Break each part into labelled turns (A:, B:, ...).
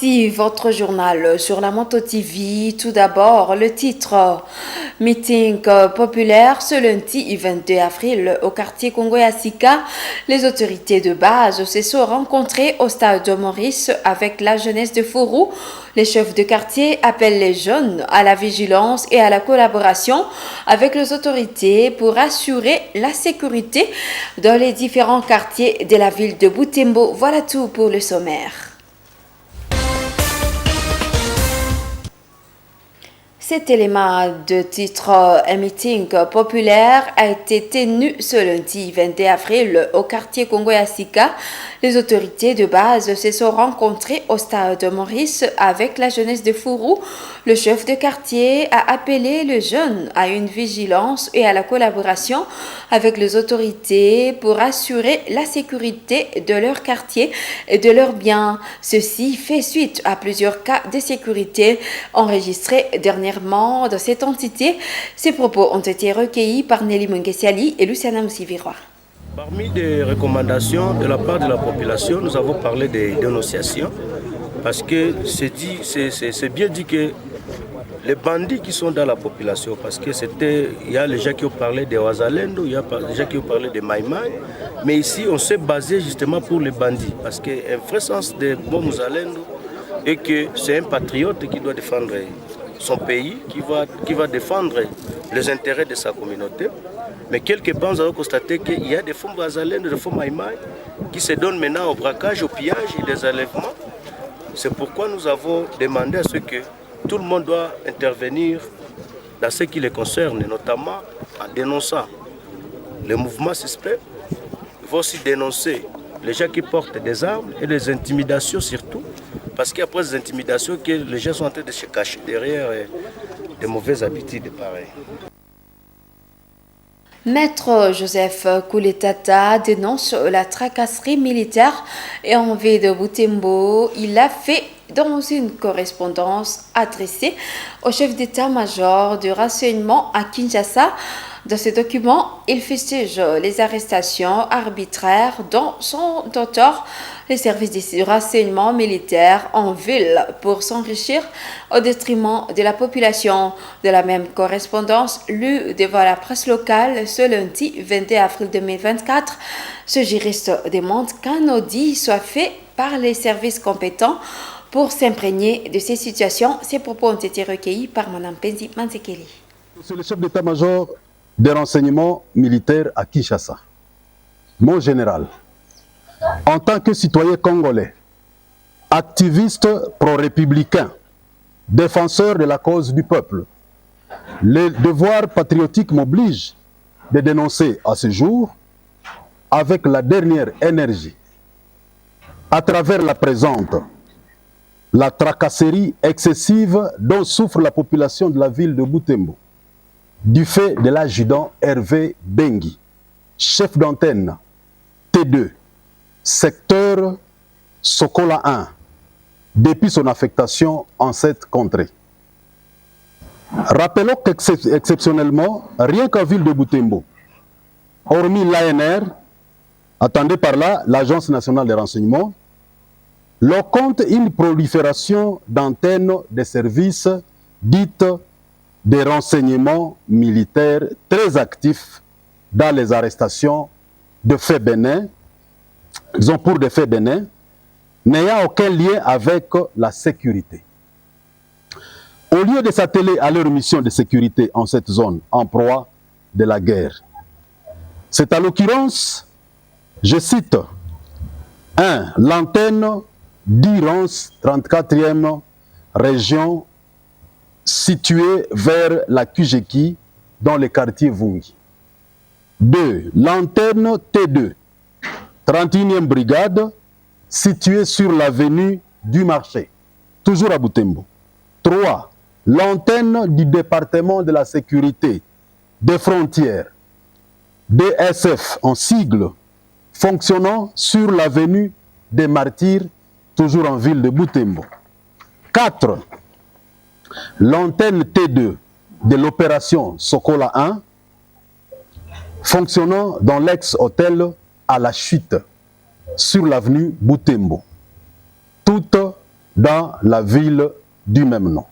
A: Voici votre journal sur la Moto TV. Tout d'abord, le titre meeting populaire ce lundi 22 avril au quartier Congo-Yassika. Les autorités de base se sont rencontrées au stade de Maurice avec la jeunesse de Fourou. Les chefs de quartier appellent les jeunes à la vigilance et à la collaboration avec les autorités pour assurer la sécurité dans les différents quartiers de la ville de Butembo. Voilà tout pour le sommaire. Cet élément de titre un meeting populaire a été tenu ce lundi 22 avril au quartier Congo-Yassika. Les autorités de base se sont rencontrées au stade de Maurice avec la jeunesse de Fourou. Le chef de quartier a appelé les jeunes à une vigilance et à la collaboration avec les autorités pour assurer la sécurité de leur quartier et de leurs biens. Ceci fait suite à plusieurs cas de sécurité enregistrés dernièrement dans cette entité. Ces propos ont été recueillis par Nelly Mungesiali et Luciana Moussivirois.
B: Parmi les recommandations de la part de la population, nous avons parlé des dénonciations parce que c'est bien dit que les bandits qui sont dans la population, parce que il y a les gens qui ont parlé des Ouazalendo, il y a les gens qui ont parlé des Maïmaï, mais ici on s'est basé justement pour les bandits parce qu'un vrai sens de bon Ouazalendo est que c'est un patriote qui doit défendre son pays, qui va défendre les intérêts de sa communauté. Mais quelque part, nous avons constaté qu'il y a des fonds Ouazalendo, des fonds Maïmaï qui se donnent maintenant au braquage, au pillage et des enlèvements. C'est pourquoi nous avons demandé à ce que tout le monde doit intervenir dans ce qui les concerne, notamment en dénonçant les mouvements suspects. Il faut aussi dénoncer les gens qui portent des armes et les intimidations surtout, parce qu'il y a après des intimidations que les gens sont en train de se cacher derrière des mauvaises habitudes pareilles.
A: Maître Joseph Kouletata dénonce la tracasserie militaire et en ville de Butembo. Il l'a fait dans une correspondance adressée au chef d'état-major du renseignement à Kinshasa. Dans ce document, il fustige les arrestations arbitraires dont sont auteurs les services de renseignement militaire en ville pour s'enrichir au détriment de la population. De la même correspondance lue devant la presse locale ce lundi 22 avril 2024, ce juriste demande qu'un audit soit fait par les services compétents pour s'imprégner de ces situations. Ces propos ont été recueillis par Mme Penzi Mansekeli.
C: C'est le chef d'état-major des renseignements militaires à Kinshasa. Mon général, en tant que citoyen congolais, activiste pro-républicain, défenseur de la cause du peuple, le devoir patriotique m'oblige de dénoncer à ce jour, avec la dernière énergie, à travers la présente, la tracasserie excessive dont souffre la population de la ville de Butembo, du fait de l'adjudant Hervé Bengi, chef d'antenne T2, secteur Sokola 1, depuis son affectation en cette contrée. Rappelons qu'exceptionnellement, rien qu'en ville de Butembo, hormis l'ANR, attendez par là l'Agence nationale des renseignements, l'on compte une prolifération d'antennes des services dites des renseignements militaires très actifs dans les arrestations de faits bénins, disons pour des faits bénins, n'ayant aucun lien avec la sécurité. Au lieu de s'atteler à leur mission de sécurité en cette zone, en proie de la guerre, c'est à l'occurrence, je cite, 1. L'antenne d'Irance, 34e région, située vers la Kujeki, dans le quartier Vungi. 2. L'antenne T2, 31e brigade, située sur l'avenue du Marché, toujours à Butembo. 3. L'antenne du département de la sécurité des frontières, DSF en sigle, fonctionnant sur l'avenue des Martyrs, toujours en ville de Butembo. 4. L'antenne T2 de l'opération Sokola 1, fonctionnant dans l'ex-hôtel à la Chute, sur l'avenue Butembo. Toutes dans la ville du même nom.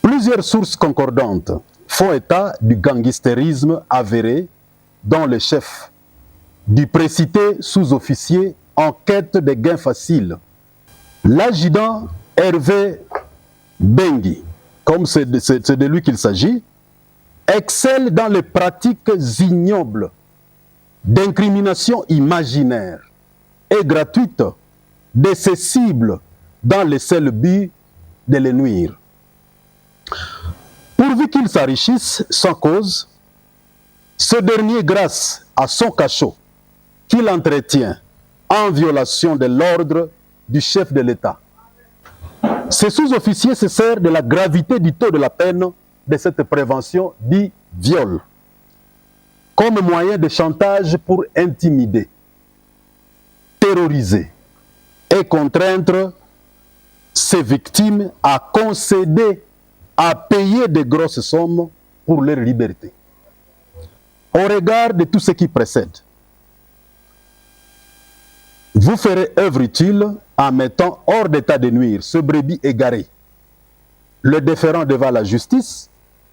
C: Plusieurs sources concordantes font état du gangstérisme avéré dont le chef du précité sous-officier en quête de gains faciles, l'adjudant Hervé Bengui, comme c'est de lui qu'il s'agit, excelle dans les pratiques ignobles d'incrimination imaginaire et gratuite de ses cibles dans le seul but de les nuire. Pourvu qu'il s'enrichisse sans cause, ce dernier, grâce à son cachot qu'il entretient en violation de l'ordre du chef de l'État, ce sous-officier se sert de la gravité du taux de la peine de cette prévention dit viol comme moyen de chantage pour intimider, terroriser et contraindre ses victimes à concéder, à payer de grosses sommes pour leur liberté. Au regard de tout ce qui précède, vous ferez œuvre utile en mettant hors d'état de nuire ce brebis égaré, le déférant devant la justice,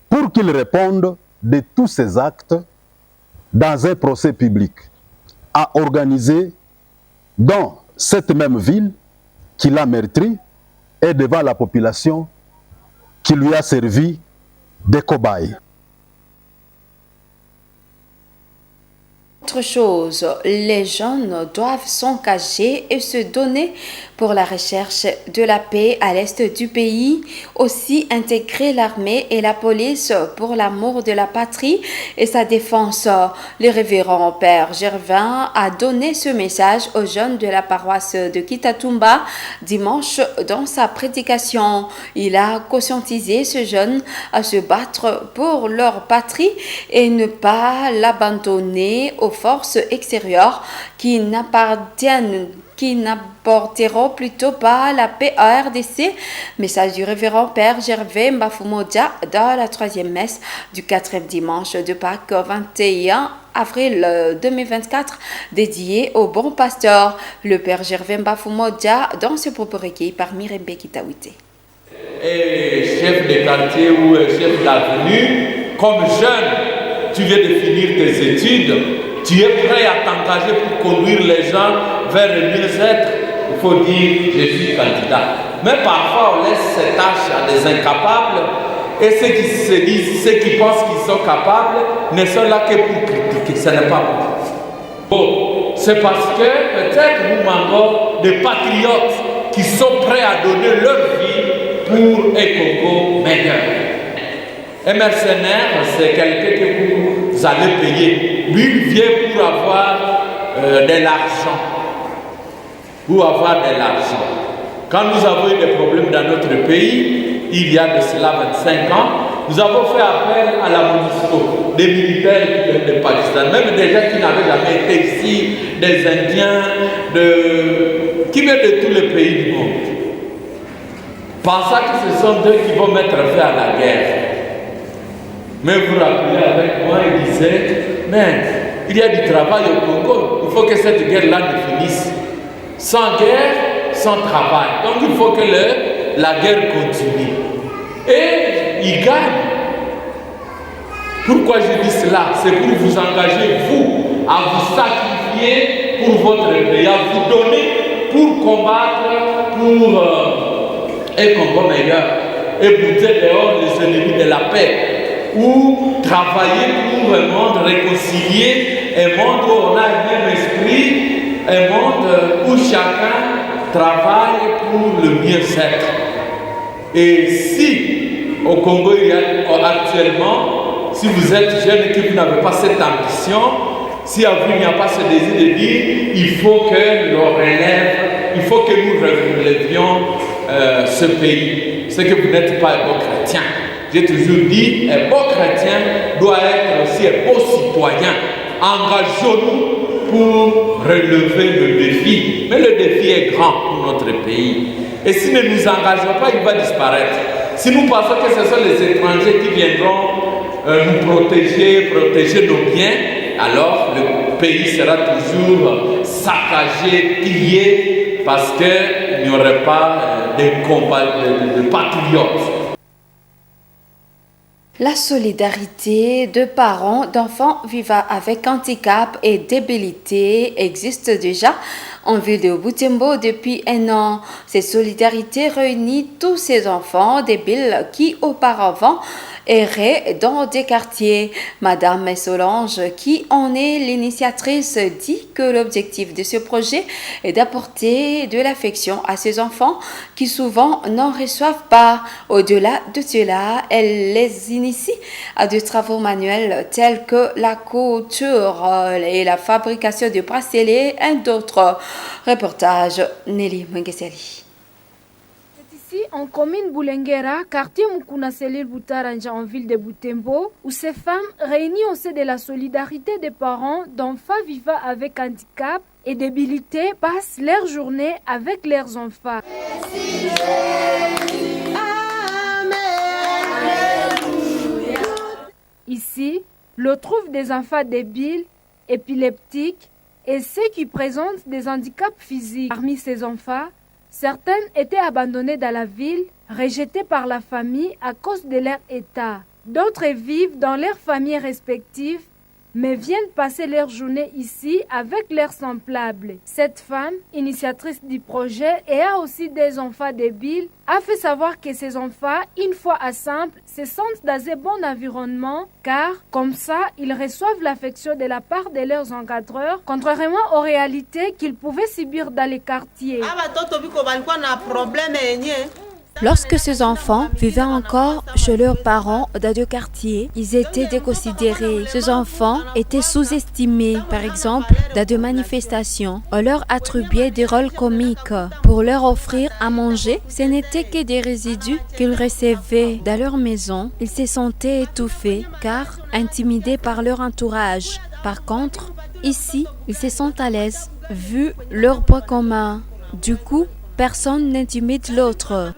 C: pour qu'il réponde de tous ses actes dans un procès public à organiser dans cette même ville qu'il a meurtri et devant la population qui lui a servi de cobaye.
A: Autre chose, les jeunes doivent s'engager et se donner pour la recherche de la paix à l'est du pays, aussi intégrer l'armée et la police pour l'amour de la patrie et sa défense. Le révérend Père Gervin a donné ce message aux jeunes de la paroisse de Kitatumba dimanche dans sa prédication. Il a conscientisé ces jeunes à se battre pour leur patrie et ne pas l'abandonner aux forces extérieures qui n'apporteront plutôt pas la paix à RDC. Message du révérend Père Gervais Mbafumodia dans la 3e messe du 4e dimanche de Pâques 21 avril 2024 dédié au bon pasteur. Le Père Gervais Mbafumodia dans ce propos recueilli par Mirembe Kitawite.
D: Et chef de quartier ou chef d'avenue, comme jeune, tu viens de finir tes études, tu es prêt à t'engager pour conduire les gens vers le mieux-être. Il faut dire, je suis candidat. Mais parfois, on laisse ces tâches à des incapables et ceux qui se disent, ceux qui pensent qu'ils sont capables, ne sont là que pour critiquer. Ce n'est pas bon. Bon, c'est parce que peut-être nous manquons de patriotes qui sont prêts à donner leur vie pour un Congo meilleur. Un mercenaire, c'est quelqu'un que vous allez payer. Lui, il vient pour avoir de l'argent. Pour avoir de l'argent. Quand nous avons eu des problèmes dans notre pays, il y a de cela 25 ans, nous avons fait appel à la MONUSCO, des militaires qui viennent de Pakistan, même des gens qui n'avaient jamais été ici, des Indiens, qui viennent de tous les pays du monde. Pensant que ce sont eux qui vont mettre fin à la guerre. Mais vous vous rappelez avec moi, il disait, mais il y a du travail au Congo, il faut que cette guerre-là ne finisse. Sans guerre, sans travail. Donc il faut que la guerre continue. Et il gagne. Pourquoi je dis cela? C'est pour vous engager, vous, à vous sacrifier pour votre pays, à vous donner pour combattre, pour un Congo meilleur. Et bouter dehors les ennemis de la paix. Ou travailler pour un monde réconcilié, un monde où on a le même esprit, un monde où chacun travaille pour le mieux-être. Et si au Congo il y a actuellement, si vous êtes jeune et que vous n'avez pas cette ambition, si à vous il n'y a pas ce désir de dire, il faut que l'on relève, il faut que nous relèvions ce pays. C'est que vous n'êtes pas un bon chrétien. J'ai toujours dit, un bon chrétien doit être aussi un bon citoyen. Engageons-nous pour relever le défi. Mais le défi est grand pour notre pays. Et si nous ne nous engageons pas, il va disparaître. Si nous pensons que ce sont les étrangers qui viendront nous protéger nos biens, alors le pays sera toujours saccagé, pillé parce qu'il n'y aurait pas de patriotes.
A: La solidarité de parents d'enfants vivant avec handicap et débilité existe déjà en ville de Butembo depuis un an. Cette solidarité réunit tous ces enfants débiles qui auparavant erraient dans des quartiers. Madame Solange, qui en est l'initiatrice, dit que l'objectif de ce projet est d'apporter de l'affection à ces enfants qui souvent n'en reçoivent pas. Au-delà de cela, elle les initie à des travaux manuels tels que la couture et la fabrication de bracelets et d'autres. Reportage Nelly Mwengeseli.
E: Ici, en commune Boulenguera, quartier Mukuna Selil Boutaranja en ville de Butembo, où ces femmes réunies au sein de la solidarité des parents d'enfants vivant avec handicap et débilité passent leur journée avec leurs enfants. Ici, l'on trouve des enfants débiles, épileptiques et ceux qui présentent des handicaps physiques. Parmi ces enfants, certaines étaient abandonnées dans la ville, rejetées par la famille à cause de leur état. D'autres vivent dans leurs familles respectives, mais viennent passer leur journée ici avec leurs semblables. Cette femme, initiatrice du projet et a aussi des enfants débiles, a fait savoir que ces enfants, une fois ensemble, se sentent dans un bon environnement, car comme ça, ils reçoivent l'affection de la part de leurs encadreurs, contrairement aux réalités qu'ils pouvaient subir dans les quartiers.
A: Lorsque ces enfants vivaient encore chez leurs parents dans des quartiers, ils étaient déconsidérés. Ces enfants étaient sous-estimés. Par exemple, dans des manifestations, on leur attribuait des rôles comiques. Pour leur offrir à manger, ce n'était que des résidus qu'ils recevaient dans leur maison. Ils se sentaient étouffés car intimidés par leur entourage. Par contre, ici, ils se sentent à l'aise vu leur poids commun. Du coup, personne n'intimide l'autre.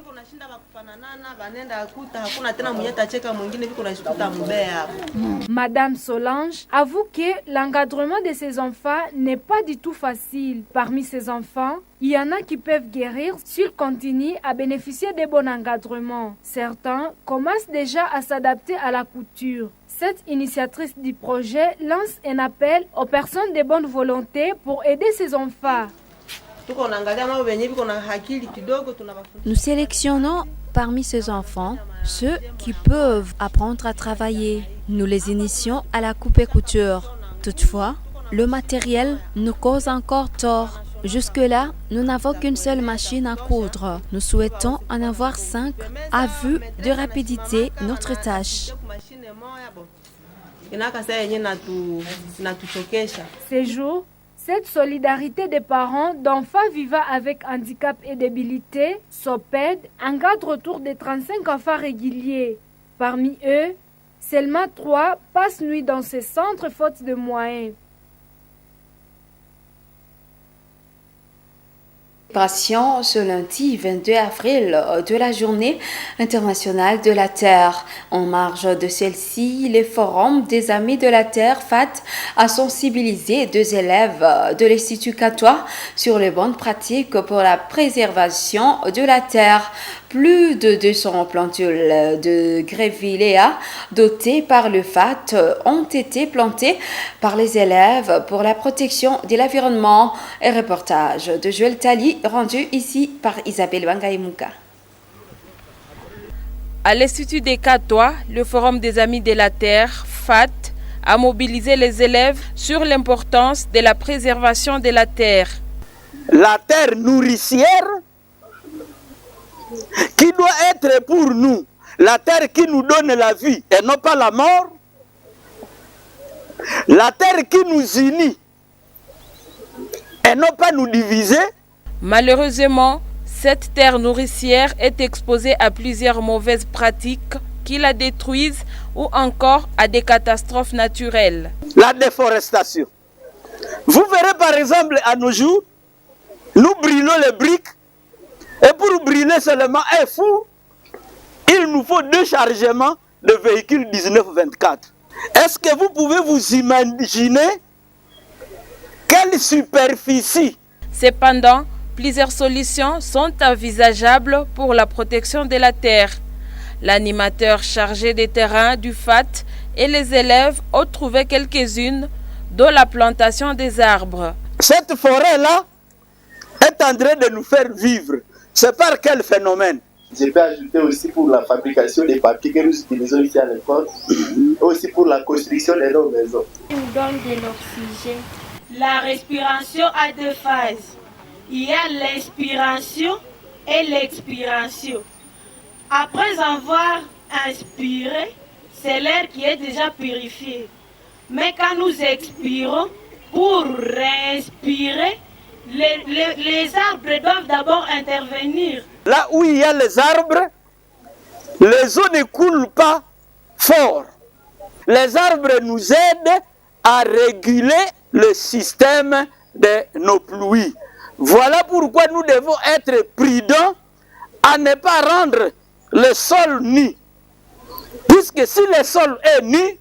E: Madame Solange avoue que l'encadrement de ces enfants n'est pas du tout facile. Parmi ces enfants, il y en a qui peuvent guérir s'ils continuent à bénéficier de bons encadrements. Certains commencent déjà à s'adapter à la couture. Cette initiatrice du projet lance un appel aux personnes de bonne volonté pour aider ces enfants.
A: Nous sélectionnons parmi ces enfants ceux qui peuvent apprendre à travailler. Nous les initions à la coupe et couture. Toutefois, le matériel nous cause encore tort. Jusque-là, nous n'avons qu'une seule machine à coudre. Nous souhaitons en avoir 5 à vue de rapidité notre tâche.
E: Ces jours, cette solidarité des parents d'enfants vivant avec handicap et débilité, SOPED, encadre autour de 35 enfants réguliers. Parmi eux, seulement 3 passent nuit dans ces centres faute de moyens.
A: Ce lundi 22 avril de la Journée internationale de la Terre. En marge de celle-ci, le Forum des Amis de la Terre FAT a sensibilisé 2 élèves de l'Institut Catois sur les bonnes pratiques pour la préservation de la terre. Plus de 200 plantules de grevillea dotées par le FAT ont été plantées par les élèves pour la protection de l'environnement. Un reportage de Joël Tali rendu ici par Isabelle Wangaïmouka.
F: À l'Institut des Catois, le Forum des Amis de la Terre, FAT, a mobilisé les élèves sur l'importance de la préservation de la terre.
G: La terre nourricière qui doit être pour nous la terre qui nous donne la vie et non pas la mort, la terre qui nous unit et non pas nous diviser.
F: Malheureusement, cette terre nourricière est exposée à plusieurs mauvaises pratiques qui la détruisent ou encore à des catastrophes naturelles.
G: La déforestation. Vous verrez par exemple à nos jours, nous brûlons les briques et pour brûler seulement un four, il nous faut 2 chargements de véhicules 19-24. Est-ce que vous pouvez vous imaginer quelle superficie?
F: Cependant, plusieurs solutions sont envisageables pour la protection de la terre. L'animateur chargé des terrains du FAT et les élèves ont trouvé quelques-unes, dont la plantation des arbres.
G: Cette forêt-là est en train de nous faire vivre. C'est par quel phénomène?
H: Je peux ajouter aussi pour la fabrication des papiers que nous utilisons ici à l'école, aussi pour la construction de nos maisons.
I: Il nous donne de l'oxygène. La respiration a deux phases. Il y a l'inspiration et l'expiration. Après avoir inspiré, c'est l'air qui est déjà purifié. Mais quand nous expirons, pour réinspirer, les arbres doivent d'abord intervenir.
G: Là où il y a les arbres, les eaux ne coulent pas fort. Les arbres nous aident à réguler le système de nos pluies. Voilà pourquoi nous devons être prudents à ne pas rendre le sol nu. Puisque si le sol est nu,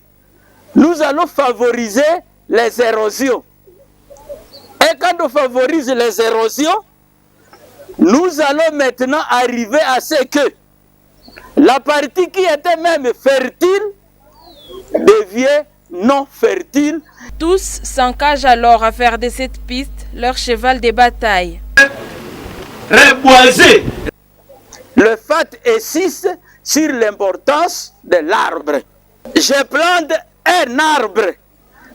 G: nous allons favoriser les érosions. Et quand on favorise les érosions, nous allons maintenant arriver à ce que la partie qui était même fertile devient non fertile.
F: Tous s'engagent alors à faire de cette piste leur cheval de bataille.
G: Reboiser. Le FAT insiste sur l'importance de l'arbre. Je plante un arbre.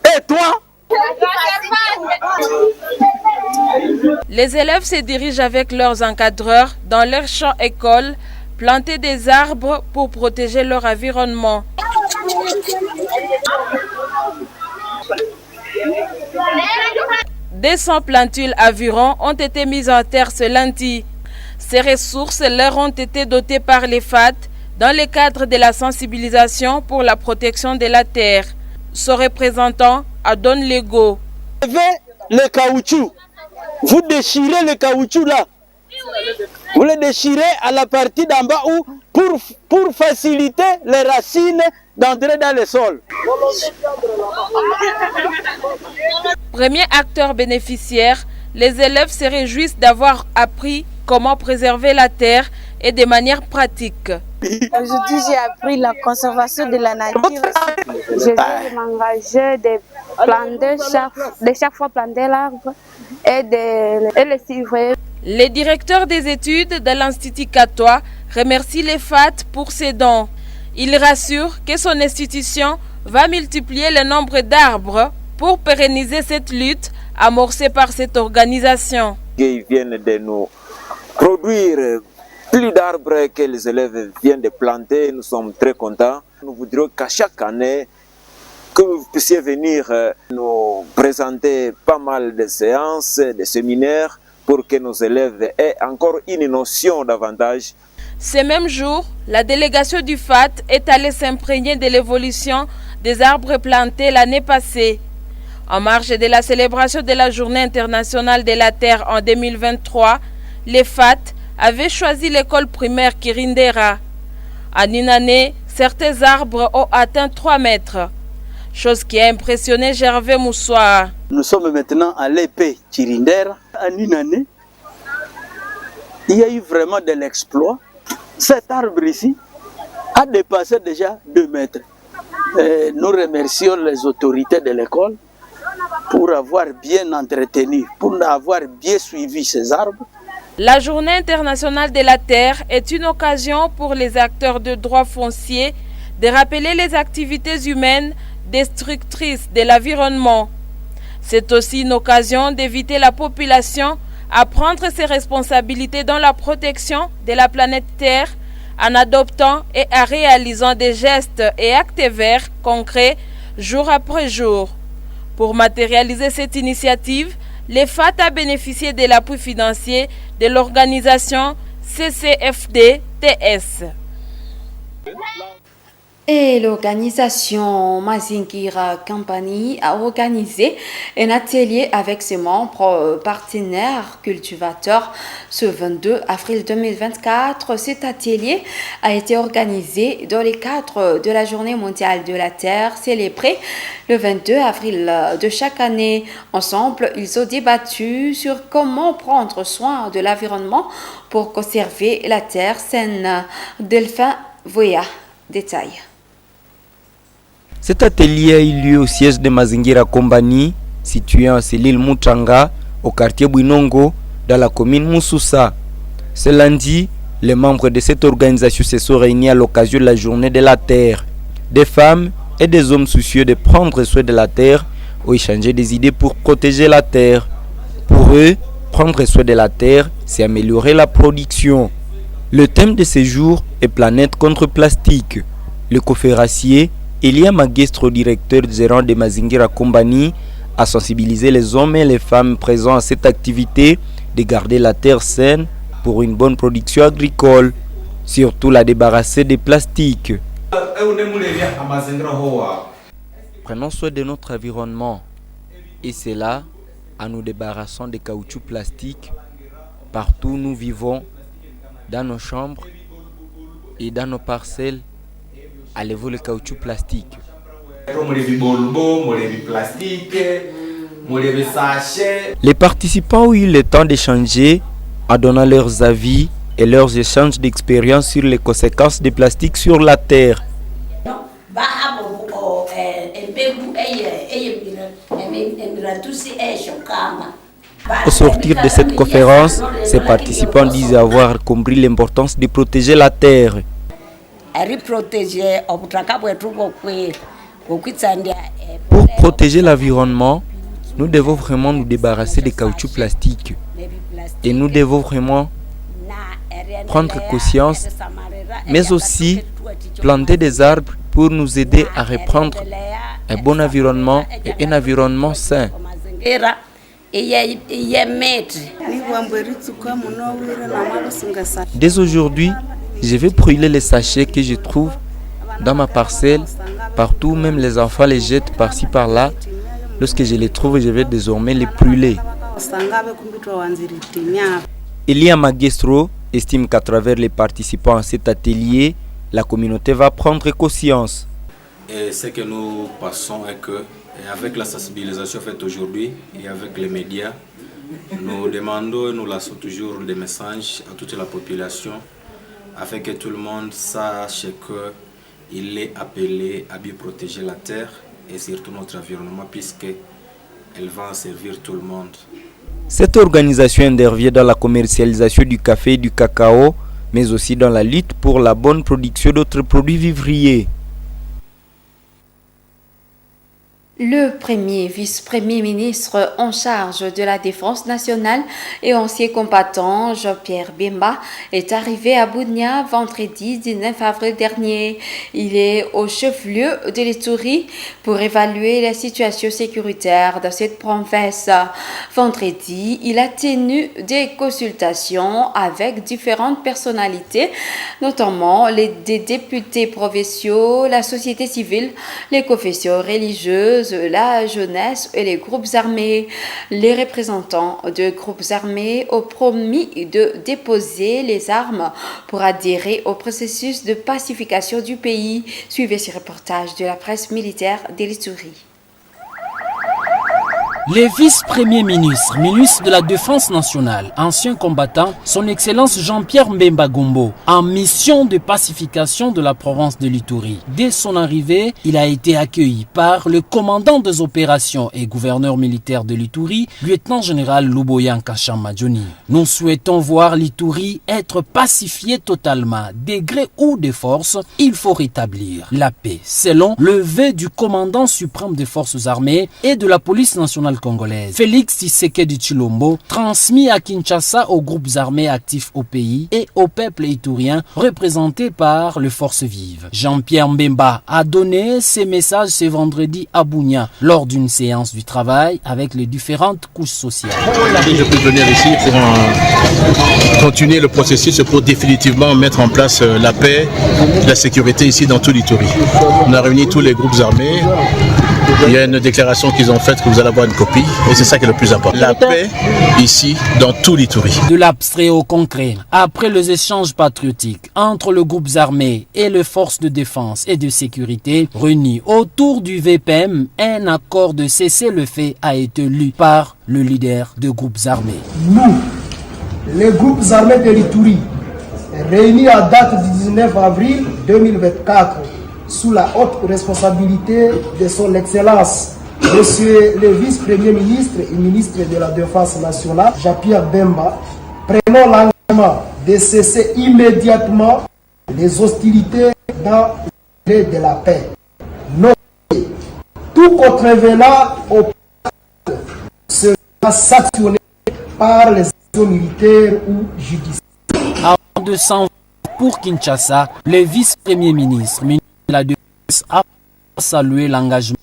G: Et toi?
F: Les élèves se dirigent avec leurs encadreurs dans leur champ école, planter des arbres pour protéger leur environnement. Des 100 plantules environ ont été mises en terre ce lundi. Ces ressources leur ont été dotées par les FAT dans le cadre de la sensibilisation pour la protection de la terre. Son représentant Adon Lego.
G: Le caoutchouc, vous déchirez le caoutchouc là. Vous le déchirez à la partie d'en bas où, pour faciliter les racines d'entrer dans le sol.
F: Premier acteur bénéficiaire, les élèves se réjouissent d'avoir appris comment préserver la terre et de manière pratique.
J: Aujourd'hui, j'ai appris la conservation de la nature. Je vais m'engager de chaque fois planter l'arbre et le suivre.
F: Les directeurs des études de l'Institut Catois remercient les FAT pour ses dons. Il rassure que son institution va multiplier le nombre d'arbres pour pérenniser cette lutte amorcée par cette organisation.
K: Ils viennent de nous produire plus d'arbres que les élèves viennent de planter. Nous sommes très contents. Nous voudrions qu'à chaque année, que vous puissiez venir nous présenter pas mal de séances, de séminaires, pour que nos élèves aient encore une notion davantage.
F: Ces mêmes jours, la délégation du FAT est allée s'imprégner de l'évolution des arbres plantés l'année passée. En marge de la célébration de la Journée internationale de la Terre en 2023, les FAT avaient choisi l'école primaire Kirindera. En une année, certains arbres ont atteint 3 mètres, chose qui a impressionné Gervais Moussoir.
G: Nous sommes maintenant à l'épée Kirindera. En une année, il y a eu vraiment de l'exploit. Cet arbre ici a dépassé déjà 2 mètres. Et nous remercions les autorités de l'école pour avoir bien entretenu, pour avoir bien suivi ces arbres.
F: La Journée internationale de la Terre est une occasion pour les acteurs de droits fonciers de rappeler les activités humaines destructrices de l'environnement. C'est aussi une occasion d'éviter la population à prendre ses responsabilités dans la protection de la planète Terre en adoptant et en réalisant des gestes et actes verts concrets jour après jour. Pour matérialiser cette initiative, les FAT a bénéficié de l'appui financier de l'organisation CCFD-TS.
A: Et l'organisation Mazingira Company a organisé un atelier avec ses membres partenaires cultivateurs ce 22 avril 2024. Cet atelier a été organisé dans le cadre de la Journée mondiale de la Terre célébrée le 22 avril de chaque année. Ensemble, ils ont débattu sur comment prendre soin de l'environnement pour conserver la terre saine. Delphin Voya, détail.
L: Cet atelier a eu lieu au siège de Mazingira Company, situé en Cellule Muchanga, au quartier Bouinongo, dans la commune Moussoussa. Ce lundi, les membres de cette organisation se sont réunis à l'occasion de la journée de la Terre. Des femmes et des hommes soucieux de prendre soin de la Terre ont échangé des idées pour protéger la Terre. Pour eux, prendre soin de la Terre, c'est améliorer la production. Le thème de ce jour est Planète contre plastique. Le conférencier Elia Magestro, directeur gérant de Mazingira Company, a sensibilisé les hommes et les femmes présents à cette activité de garder la terre saine pour une bonne production agricole, surtout la débarrasser des plastiques. Prenons soin de notre environnement et c'est là, en nous débarrassant des caoutchoucs plastiques, partout où nous vivons, dans nos chambres et dans nos parcelles. Enlevons le caoutchouc plastique. Les participants ont eu le temps d'échanger en donnant leurs avis et leurs échanges d'expériences sur les conséquences des plastiques sur la terre. Au sortir de cette conférence, ces participants disent avoir compris l'importance de protéger la terre. Pour protéger l'environnement, nous devons vraiment nous débarrasser des caoutchoucs plastiques. Et nous devons vraiment prendre conscience, mais aussi planter des arbres pour nous aider à reprendre un bon environnement et un environnement sain. Dès aujourd'hui, je vais brûler les sachets que je trouve dans ma parcelle, partout, même les enfants les jettent par-ci par-là. Lorsque je les trouve, je vais désormais les brûler. Elia Magestro estime qu'à travers les participants à cet atelier, la communauté va prendre conscience.
M: Et ce que nous passons est que, avec la sensibilisation faite aujourd'hui et avec les médias, nous demandons et nous lançons toujours des messages à toute la population afin que tout le monde sache qu'il est appelé à bien protéger la terre et surtout notre environnement puisqu'elle va en servir tout le monde.
L: Cette organisation intervient dans la commercialisation du café et du cacao, mais aussi dans la lutte pour la bonne production d'autres produits vivriers.
A: Le premier vice-premier ministre en charge de la défense nationale et ancien combattant Jean-Pierre Bemba est arrivé à Bunia vendredi 19 avril dernier. Il est au chef-lieu de l'Ituri pour évaluer la situation sécuritaire dans cette province. Vendredi, il a tenu des consultations avec différentes personnalités, notamment des députés provinciaux, la société civile, les confessions religieuses, la jeunesse et les groupes armés. Les représentants de groupes armés ont promis de déposer les armes pour adhérer au processus de pacification du pays. Suivez ce reportage de la presse militaire de l'Ituri.
N: Les vice-premiers ministres, ministre de la Défense nationale, ancien combattant, son Excellence Jean-Pierre Mbemba Gombo, en mission de pacification de la province de l'Ituri. Dès son arrivée, il a été accueilli par le commandant des opérations et gouverneur militaire de l'Ituri, lieutenant-général Luboyan Kashamadjoni. Nous souhaitons voir l'Ituri être pacifié totalement. De gré ou de force, il faut rétablir la paix, selon le vœu du commandant suprême des forces armées et de la police nationale nationale congolaise. Félix Tshisekedi Tshilombo, transmis à Kinshasa aux groupes armés actifs au pays et au peuple itourien représenté par les forces vives. Jean-Pierre Mbemba a donné ses messages ce vendredi à Bunia lors d'une séance du travail avec les différentes couches sociales.
O: Je peux venir ici pour continuer le processus pour définitivement mettre en place la paix, la sécurité ici dans tout l'Ituri. On a réuni tous les groupes armés. Il y a une déclaration qu'ils ont faite que vous allez avoir une copie et c'est ça qui est le plus important. La paix ici dans tout l'Ituri.
N: De l'abstrait au concret, après les échanges patriotiques entre les groupes armés et les forces de défense et de sécurité réunis autour du VPM, un accord de cessez-le-feu a été lu par le leader des groupes armés.
P: Nous, les groupes armés de l'Ituri, réunis à date du 19 avril 2024, sous la haute responsabilité de son Excellence, Monsieur le vice-premier ministre et ministre de la Défense nationale, Jean-Pierre Bemba, prenons l'engagement de cesser immédiatement les hostilités dans le de la paix. Notez, tout contrevenant au pacte sera sanctionné par les actions militaires ou judiciaires.
N: Avant de s'en pour Kinshasa, le vice-premier ministre de la Défense a salué l'engagement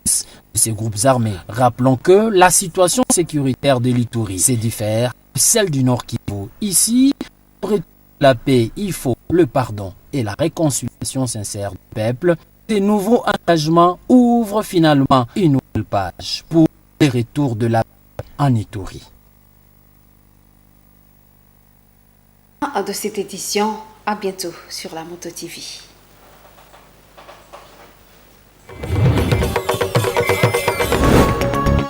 N: de ces groupes armés. Rappelons que la situation sécuritaire de l'Ituri se diffère de celle du Nord Kivu. Ici, pour la paix, il faut le pardon et la réconciliation sincère du peuple. Ces nouveaux engagements ouvrent finalement une nouvelle page pour le retour de la paix en Ituri.
A: De cette édition, à bientôt sur la Moto TV.